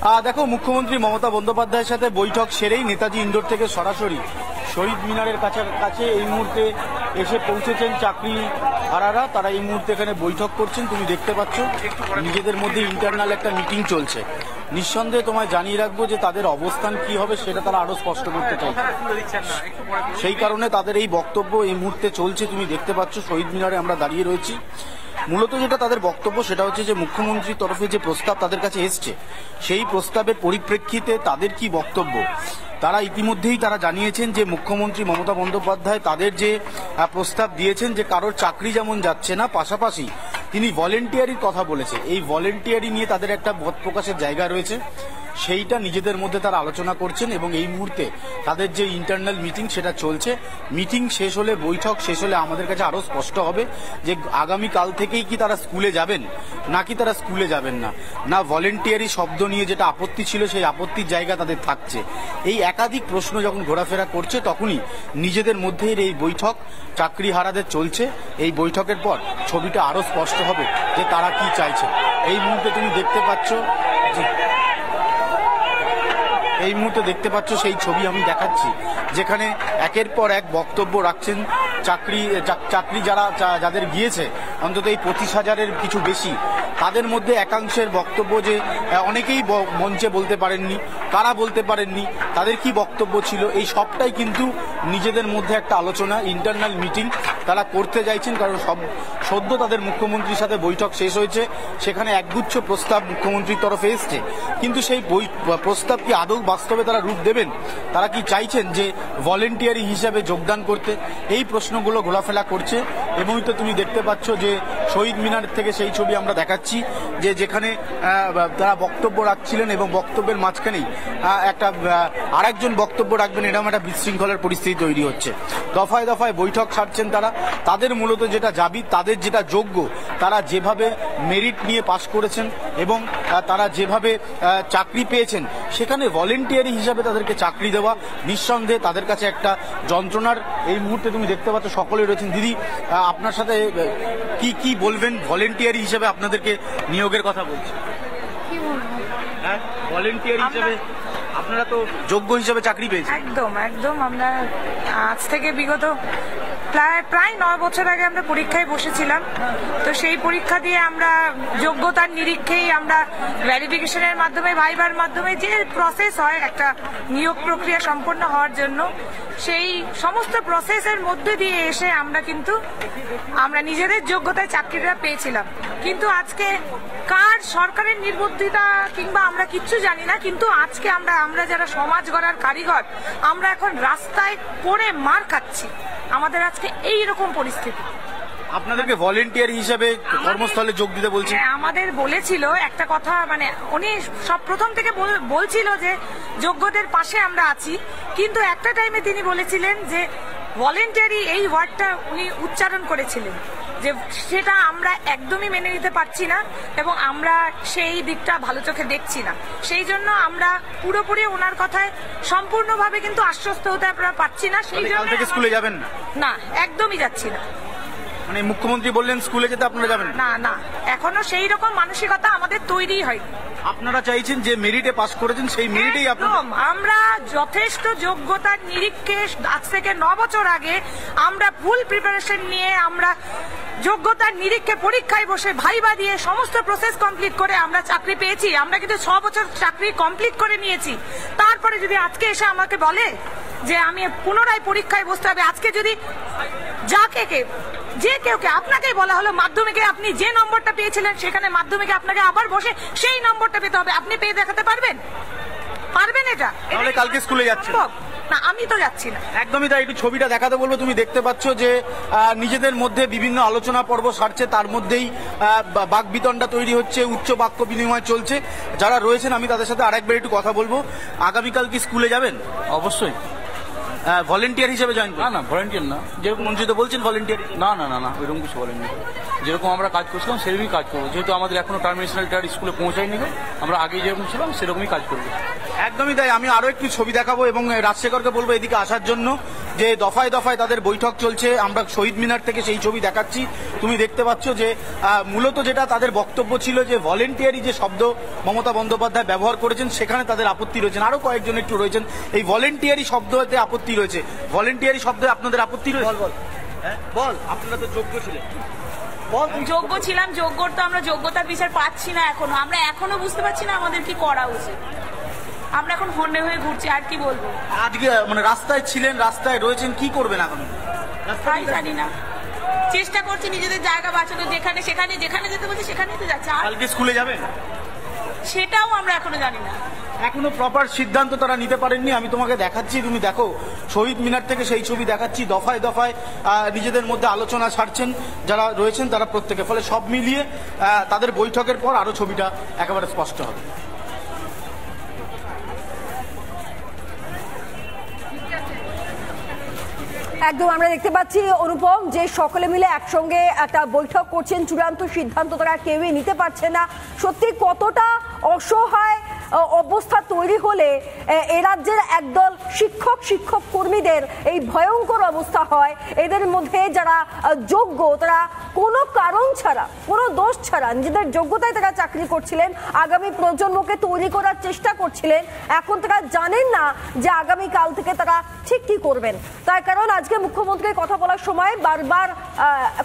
দেখো, মুখ্যমন্ত্রী মমতা বন্দ্যোপাধ্যায়ের সাথে বৈঠক সেরেই নেতাজি ইন্ডোর থেকে সরাসরি শহীদ মিনারের কাছে এই মুহূর্তে এসে পৌঁছেছেন চাকরি হারারা। তারা এই মুহূর্তে এখানে বৈঠক করছেন, তুমি দেখতে পাচ্ছ। নিজেদের মধ্যে ইন্টারনাল একটা মিটিং চলছে। নিঃসন্দেহে তোমায় জানিয়ে রাখবো যে তাদের অবস্থান কি হবে সেটা তারা আরো স্পষ্ট করতে চাইছে। সেই কারণে তাদের এই বক্তব্য এই মুহূর্তে চলছে। তুমি দেখতে পাচ্ছ শহীদ মিনারে আমরা দাঁড়িয়ে রয়েছি। মূলত যেটা তাদের বক্তব্য সেটা হচ্ছে যে মুখ্যমন্ত্রীর তরফে যে প্রস্তাব তাদের কাছে এসছে, সেই প্রস্তাবের পরিপ্রেক্ষিতে তাদের কি বক্তব্য। তারা ইতিমধ্যেই তারা জানিয়েছেন যে মুখ্যমন্ত্রী মমতা বন্দ্যোপাধ্যায় তাদের যে প্রস্তাব দিয়েছেন যে কারোর চাকরি যেমন যাচ্ছে না, পাশাপাশি তিনি ভলেন্টিয়ারির কথা বলেছে। এই ভলেন্টিয়ারি নিয়ে তাদের একটা মত প্রকাশের জায়গা রয়েছে, সেইটা নিজেদের মধ্যে তারা আলোচনা করছেন এবং এই মুহূর্তে তাদের যে ইন্টারনাল মিটিং সেটা চলছে। মিটিং শেষ হলে, বৈঠক শেষ হলে আমাদের কাছে আরো স্পষ্ট হবে যে আগামী কাল থেকেই কি তারা স্কুলে যাবেন নাকি তারা স্কুলে যাবেন না ভলেন্টিয়ারি শব্দ নিয়ে যেটা আপত্তি ছিল সেই আপত্তির জায়গা তাদের থাকছে। এই একাধিক প্রশ্ন যখন ঘোরাফেরা করছে তখনই নিজেদের মধ্যে এই বৈঠক চাকরি হারাদের চলছে। এই বৈঠকের পর ছবিটা আরো স্পষ্ট হবে যে তারা কি চাইছে। এই মুহূর্তে তুমি দেখতে পাচ্ছ যে এই মুহূর্তে দেখতে পাচ্ছ সেই ছবি আমি দেখাচ্ছি, যেখানে একের পর এক বক্তব্য রাখছেন চাকরি যাদের গিয়েছে অন্তত এই 25,000-এর কিছু বেশি। তাদের মধ্যে একাংশের বক্তব্য যে অনেকেই মঞ্চে বলতে পারেননি, কারা বলতে পারেননি, তাদের কি বক্তব্য ছিল, এই সবটাই কিন্তু নিজেদের মধ্যে একটা আলোচনা, ইন্টারনাল মিটিং তারা করতে চাইছেন। কারণ সদ্য তাদের মুখ্যমন্ত্রীর সাথে বৈঠক শেষ হয়েছে, সেখানে একগুচ্ছ প্রস্তাব মুখ্যমন্ত্রীর তরফে এসছে, কিন্তু সেই প্রস্তাব কি আদৌ বাস্তবে তারা রূপ দেবেন? তারা কি চাইছেন যে ভলেন্টিয়ারি হিসাবে যোগদান করতে? এই প্রশ্নগুলো ঘোরাফেরা করছে। এবং তো তুমি দেখতে পাচ্ছ যে শহীদ মিনার থেকে সেই ছবি আমরা দেখাচ্ছি, যে যেখানে তারা বক্তব্য রাখছিলেন এবং বক্তব্যের মাঝখানেই একটা আরেকজন বক্তব্য রাখবেন, এরকম একটা বিশৃঙ্খলার পরিস্থিতি তৈরি হচ্ছে। দফায় দফায় বৈঠক ছাড়ছেন তারা। তাদের মূলত যেটা দাবি, তাদের যেটা যোগ্য, তারা যেভাবে মেরিট নিয়ে পাশ করেছেন এবং তারা যেভাবে চাকরি পেয়েছেন, সেখানে ভলেন্টিয়ারি হিসাবে তাদেরকে চাকরি দেওয়া নিঃসন্দেহে তাদের কাছে একটা যন্ত্রণার। এই মুহূর্তে তুমি দেখতে পাচ্ছ সকলে রয়েছেন। দিদি, আপনার সাথে কি বলবেন? ভলেন্টিয়ারি হিসাবে আপনাদেরকে নিয়োগের কথা বলছি, ভলেন্টিয়ারি হিসাবে আপনারা তো যোগ্য হিসাবে চাকরি পেয়েছেন। একদম আমরা আজ থেকে বিগত প্রায় 9 বছর আগে আমরা পরীক্ষায় বসেছিলাম। তো সেই পরীক্ষা দিয়ে আমরা যোগ্যতার নিরীক্ষেই আমরা ভ্যালিফিকেশনের মাধ্যমে, ভাইবার মাধ্যমে যে প্রসেস হয় একটা নিয়োগ প্রক্রিয়া সম্পন্ন হওয়ার জন্য, সেই সমস্ত প্রসেসের মধ্যে দিয়ে এসে আমরা নিজেদের যোগ্যতায় চাকরিটা পেয়েছিলাম। কিন্তু আজকে কার সরকারের নির্বুদ্ধিতা কিংবা আমরা কিচ্ছু জানি না, কিন্তু আজকে আমরা যারা সমাজ গড়ার কারিগর, আমরা এখন রাস্তায় পড়ে মার খাচ্ছি। আমাদের আজকে এইরকম পরিস্থিতি। আপনাদেরকে ভলেন্টিয়ারি হিসাবে কর্মস্থলে যোগ দিতে বলছে। আমাদের বলেছিল একটা কথা, মানে উনি সব প্রথম থেকে বলছিল যে যোগ্যদের পাশে আমরা আছি, কিন্তু একটা টাইমে তিনি বলেছিলেন যে ভলেন্টিয়ারি এই ওয়ার্ডটা উনি উচ্চারণ করেছিলেন, যে সেটা আমরা একদমই মেনে নিতে পারছি না এবং আমরা সেই দিকটা ভালো চোখে দেখছি না। সেই জন্য আমরা পুরোপুরি ওনার কথায় সম্পূর্ণভাবে কিন্তু আশ্বস্ত হতে আমরা পারছি না। সেই জন্য স্কুলে যাবেন না, একদমই যাচ্ছি না। মানে মুখ্যমন্ত্রী বললেন স্কুলে যেতে আপনারা যাবেন না, এখনো সেই রকম মানসিকতা আমাদের তৈরি হয়নি। আপনারা চাইছেন যে মেরিটে পাস করেছেন সেই মেরিটেই আমরা যথেষ্ট যোগ্যতার নিরীক্ষে আজ থেকে 9 বছর আগে আমরা ফুল প্রিপারেশন নিয়ে আমরা যোগ্যতার নিরীক্ষে পরীক্ষায় বসে ভাইবা দিয়ে সমস্ত প্রসেস কমপ্লিট করে আমরা চাকরি পেয়েছি। আমরা কিন্তু 6 বছর চাকরি কমপ্লিট করে নিয়েছি। তারপরে যদি আজকে এসে আমাকে বলে যে আমি পুনরায় পরীক্ষায় বসতে হবে, আজকে যদি যে কেউকে আপনাকেই বলা হলো মাধ্যমিকে আপনি যে নম্বরটা পেয়েছিলেন সেখানে মাধ্যমিকে আপনাকে আবার বসে সেই নম্বরটা পেতে হবে, আপনি পেয়ে দেখাতে পারবেন? এটা তাহলে কালকে স্কুলে যাচ্ছেন না? আমি তো যাচ্ছি না। একদমই তাই। একটু ছবিটা দেখাতে বলবো। তুমি দেখতে পাচ্ছ যে নিজেদের মধ্যে বিভিন্ন আলোচনা পর্ব সারছে, তার মধ্যেই বাকবিতণ্ডা তৈরি হচ্ছে, উচ্চ বাক্য বিনিময় চলছে। যারা রয়েছেন আমি তাদের সাথে আরেকবার একটু কথা বলবো। আগামীকাল কি স্কুলে যাবেন? অবশ্যই। ভলেন্টিয়ার হিসেবে জয়েন? না, ভলেন্টিয়ার না, যেরকম মঞ্চিত বলছেন ভলেন্টিয়ার। না, এরকম কিছু বলেননি। যেরকম আমরা কাজ করছিলাম সেরকমই কাজ করবো, যেহেতু আমাদের এখনো টার্মিনেশনাল টায়ার স্কুলে পৌঁছায়নি, আমরা আগে যেরকম ছিলাম সেরকমই কাজ করবো। একদমই তাই। আমি আরো একটু ছবি দেখাবো এবং রাজশেখরকে বলবো এদিকে আসার জন্য, যে দফায় দফায় তাদের বৈঠক চলছে। আমরা শহীদ মিনার থেকে সেই ছবি দেখাচ্ছি। তুমি দেখতে পাচ্ছ যে মূলত যেটা তাদের বক্তব্য ছিল যে ভলেন্টিয়ারি যে শব্দ মমতা বন্দ্যোপাধ্যায় ব্যবহার করেছেন সেখানে তাদের আপত্তি রয়েছেন। আরো কয়েকজন একটু রয়েছেন, এই ভলেন্টিয়ারি শব্দতে আপত্তি রয়েছে। ভলেন্টিয়ারি শব্দে আপনাদের আপত্তি রয়েছে? বল, আপনারা তো যোগ্য ছিলেন। যোগ্য ছিলাম, যোগ্যর তো আমরা যোগ্যতার বিচার পাচ্ছি না এখনো। আমরা এখনো বুঝতে পারছি না আমাদের কি করা উচিত। আমরা এখন হন্যে হয়ে ঘুরছি, আর কি বলবো। আজকে মানে রাস্তায় ছিলেন, রাস্তায় রয়েছেন, কি করবেন এখন? তাই জানি না, চেষ্টা করছি নিজেদের জায়গা বাঁচানোর, যেখানে সেখানে যেখানে যেতে বলছি সেখানেই তো যাচ্ছে। আর কালকে স্কুলে যাবেন? সেটাও আমরা এখনো জানি না। এখনো প্রপার সিদ্ধান্ত তারা নিতে পারেননি। আমি তোমাকে দেখাচ্ছি, তুমি দেখো শহীদ মিনার থেকে সেই ছবি দেখাচ্ছি। দফায় দফায় নিজেদের মধ্যে আলোচনা সারছেন যারা রয়েছেন তারা প্রত্যেকে। ফলে সব মিলিয়ে তাদের বৈঠকের পর আরো ছবিটা একেবারে স্পষ্ট হবে। একদম আমরা দেখতে পাচ্ছি অনুপম যে সকলে মিলে একসঙ্গে একটা বৈঠক করছেন, চূড়ান্ত সিদ্ধান্ত তারা কেউই নিতে পারছে না। সত্যি কতটা অসহায় অবস্থা তৈরি হলে এ রাজ্যের একদল শিক্ষক কর্মীদের এই ভয়ঙ্কর অবস্থা হয়। এদের মধ্যে যারা যোগ্য তারা কোনো কারণ ছাড়া, কোনো দোষ ছাড়া নিজেদের যোগ্যতায় তারা চাকরি করছিলেন, আগামী প্রজন্মকে তৈরি করার চেষ্টা করছিলেন। এখন তারা জানেন না যে আগামী কাল থেকে তারা ঠিক কি করবেন। তার কারণ আজকে মুখ্যমন্ত্রীর কথা বলার সময় বারবার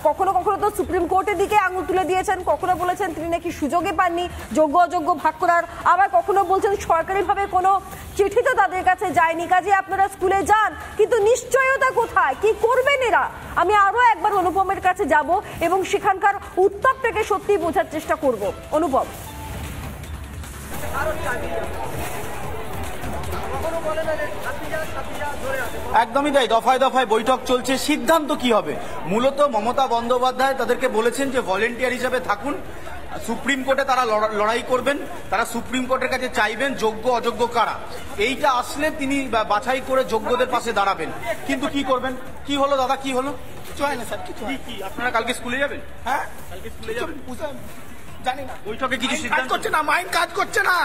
কখনো কখনো তো সুপ্রিম কোর্টের দিকে আঙুল তুলে দিয়েছেন, কখনো বলেছেন তিনি নাকি সুযোগই পাননি যোগ্য অযোগ্য ভাগ করার, আবার কখনো বলছেন সরকারিভাবে কোনো চিঠি তো তাদের কাছে যায়নি, কাজে আপনারা স্কুলে যান। কিন্তু নিশ্চয়তা কোথায়, কি করবেন এরা? আমি আরো একবার অনুপমের কাছে যাব এবং সেখানকার উত্তাপটাকে সত্যি বোঝার চেষ্টা করব। অনুপম, একদমই তাই। দফায় দফায় বৈঠক চলছে। সিদ্ধান্ত কি হবে? মূলত মমতা বন্দ্যোপাধ্যায় তাদেরকে বলেছেন যে ভলেন্টিয়ার হিসেবে থাকুন, সুপ্রিম কোর্টে তারা লড়াই করবেন, তারা সুপ্রিম কোর্টের কাছে চাইবেন যোগ্য অযোগ্য কারা। এইটা আসলে তিনি বাছাই করে যোগ্যদের পাশে দাঁড়াবেন। কিন্তু কি করবেন? কি হলো দাদা, কি হলো? কিছু হয় না স্যার, কিছু কি? আপনারা কালকে স্কুলে যাবেন? হ্যাঁ, কালকে স্কুলে যাবেন? জানি না, বৈঠকে কিছু সিদ্ধান্ত করছে না, মাইন্ড কাজ করছে না।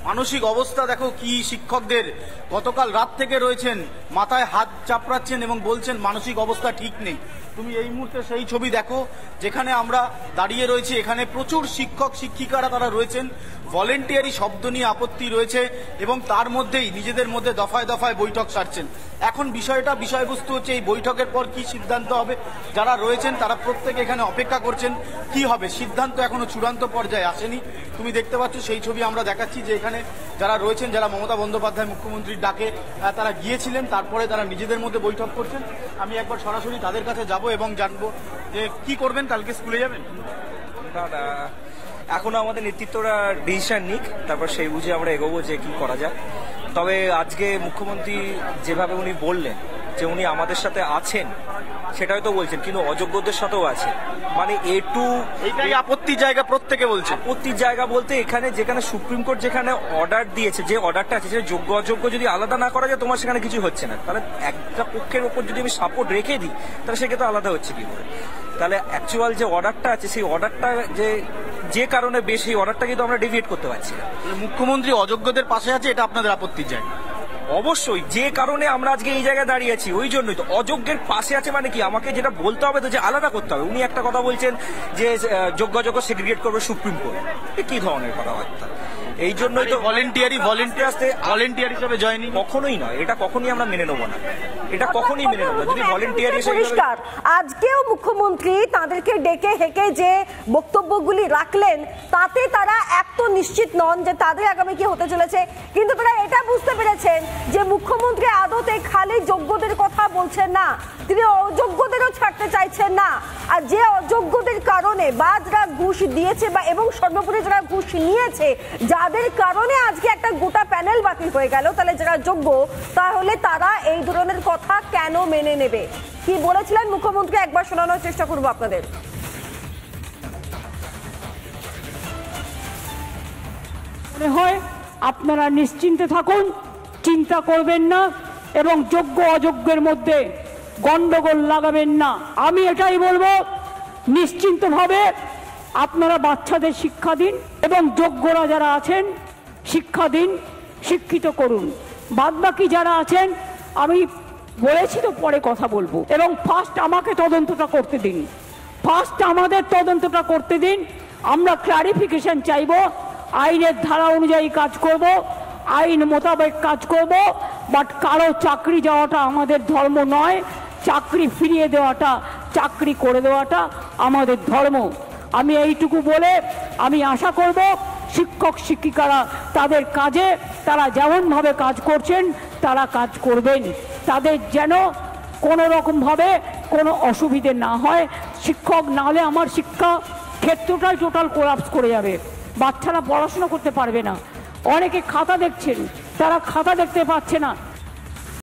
মানসিক অবস্থা দেখো কি শিক্ষকদের। গতকাল রাত থেকে রয়েছেন, মাথায় হাত চাপড়াচ্ছেন এবং বলছেন মানসিক অবস্থা ঠিক নেই। তুমি এই মুহূর্তে সেই ছবি দেখো যেখানে আমরা দাঁড়িয়ে রয়েছি, এখানে প্রচুর শিক্ষক শিক্ষিকারা তারা রয়েছেন। ভলেন্টিয়ারি শব্দ নিয়ে আপত্তি রয়েছে এবং তার মধ্যেই নিজেদের মধ্যে দফায় দফায় বৈঠক সারছেন। এখন বিষয়বস্তু হচ্ছে এই বৈঠকের পর কি সিদ্ধান্ত হবে। যারা রয়েছেন তারা প্রত্যেকে এখানে অপেক্ষা করছেন কি হবে। সিদ্ধান্ত এখনো চূড়ান্ত পর্যায়ে আসেনি। তুমি দেখতে পাচ্ছ সেই ছবি আমরা দেখাচ্ছি যে এখানে যারা রয়েছেন, যারা মমতা বন্দ্যোপাধ্যায় মুখ্যমন্ত্রীর ডাকে তারা গিয়েছিলেন, তারপরে তারা নিজেদের মধ্যে বৈঠক করছেন। আমি একবার সরাসরি তাদের কাছে যাব এবং জানবো যে কি করবেন। কালকে স্কুলে যাবেন? এখনো আমাদের নেতৃত্বরা ডিসিশন নিক, তারপর সেই বুঝে আমরা এগোবো যে কি করা যায়। তবে আজকে মুখ্যমন্ত্রী যেভাবে উনি বললেন যে উনি আমাদের সাথে আছেন, সেটাই তো বলছেন, কিন্তু অযোগ্যদের সাথেও আছে। মানে এইটাই আপত্তির জায়গা, প্রত্যেকে বলছে আপত্তির জায়গা বলতে এখানে যেখানে সুপ্রিম কোর্ট যেখানে অর্ডার দিয়েছে, যে অর্ডারটা আছে সেটা যোগ্য অযোগ্য যদি আলাদা না করা যায় তোমার সেখানে কিছু হচ্ছে না। তাহলে একটা পক্ষের ওপর যদি আমি সাপোর্ট রেখে দিই তাহলে সেক্ষেত্রে আলাদা হচ্ছে কি করে? তাহলে অ্যাকচুয়াল যে অর্ডারটা আছে সেই অর্ডারটা যে কারণে বেশি অর্ডারটা কিন্তু আমরা ডেভিয়েট করতে পারছি না। মুখ্যমন্ত্রী অযোগ্যদের পাশে আছে, এটা আপনাদের আপত্তির জায়গা? অবশ্যই, যে কারণে আমরা আজকে এই জায়গায় দাঁড়িয়ে আছি ওই জন্যই তো। অযোগ্যের পাশে আছে মানে কি, আমাকে যেটা বলতে হবে তো যে আলাদা করতে হবে। উনি একটা কথা বলছেন যে যোগ্য অযোগ্য সেগ্রিগেট করবে সুপ্রিম কোর্ট, কি ধরনের কথাবার্তা? এই জন্যই তো ভলেন্টিয়ার হিসেবে জয়েন কখনোই নয়, এটা কখনোই আমরা মেনে নেবো না, এটা কখনোই মেনে নেবো না। যদি ভলেন্টিয়ার পরিষ্কার, আজকেও মুখ্যমন্ত্রী তাদেরকে ডেকে হেঁকে যে বক্তব্যগুলি রাখলেন তাতে তারা এত নিশ্চিত নন যে তাদের আগামী কি হতে চলেছে। কিন্তু তারা এটা বুঝতে পেরেছেন যে মুখ্যমন্ত্রী আদতে খালি যোগ্যদের কথা বলছেন না, তিনি অযোগ্যদেরও ছাড়তে চাইছেন না। আর যে অযোগ্যদের কারণে বা যারা ঘুষ দিয়েছে বা এবং সর্বোপরি যারা ঘুষ নিয়েছে, যাদের কারণে আজকে একটা গোটা প্যানেল বাতিল হয়ে গেল, তাহলে যারা যোগ্য তাহলে তারা এই ধরনের কথা কেন মেনে নেবে? কি বলেছিলেন মুখ্যমন্ত্রী একবার শোনানোর চেষ্টা করবো আপনাদের। মনে হয় আপনারা নিশ্চিন্তে থাকুন, চিন্তা করবেন না এবং যোগ্য অযোগ্যের মধ্যে গন্ডগোল লাগাবেন না। আমি এটাই বলবো, নিশ্চিন্তভাবে আপনারা বাচ্চাদের শিক্ষা দিন এবং যোগ্যরা যারা আছেন শিক্ষা দিন, শিক্ষিত করুন। বাদবাকি যারা আছেন আমি বলেছি তো পরে কথা বলবো, এবং ফার্স্ট আমাকে তদন্তটা করতে দিন, ফার্স্ট আমাদের তদন্তটা করতে দিন। আমরা ক্লারিফিকেশন চাইব, আইনের ধারা অনুযায়ী কাজ করব, আইন মোতাবেক কাজ করব, বাট কারো চাকরি যাওয়াটা আমাদের ধর্ম নয়, চাকরি ফিরিয়ে দেওয়াটা, চাকরি করে দেওয়াটা আমাদের ধর্ম। আমি এইটুকু বলে আমি আশা করব শিক্ষক শিক্ষিকারা তাদের কাজে তারা যেমনভাবে কাজ করছেন তারা কাজ করবেন, তাদের যেন কোনো রকমভাবে কোনো অসুবিধে না হয়। শিক্ষক না হলে আমার শিক্ষা ক্ষেত্রটাই টোটাল কোলাপস করে যাবে, বাচ্চারা পড়াশোনা করতে পারবে না। অনেকে খাতা দেখছেন, তারা খাতা দেখতে পাচ্ছে না,